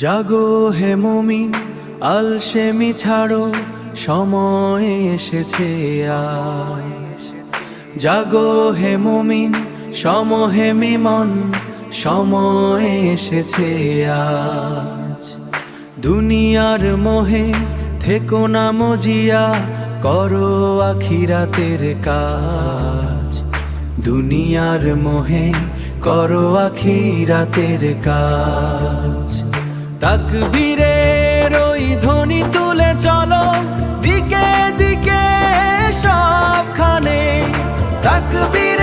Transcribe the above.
জাগো হে মুমিন, আলসেমি ছাড়ো, সময় এসেছে আজ। জাগো হে মুমিন, সমহেমি মন, সময় এসেছে আজ। দুনিয়ার মোহে থেকো না মজিয়া, করো আখিরাতের কাজ। দুনিয়ার মোহে করো আখিরাতের কাজ। তাকবীরের ওই ধ্বনি তুলে চলো, দিকে দিকে সবখানে তাকবীর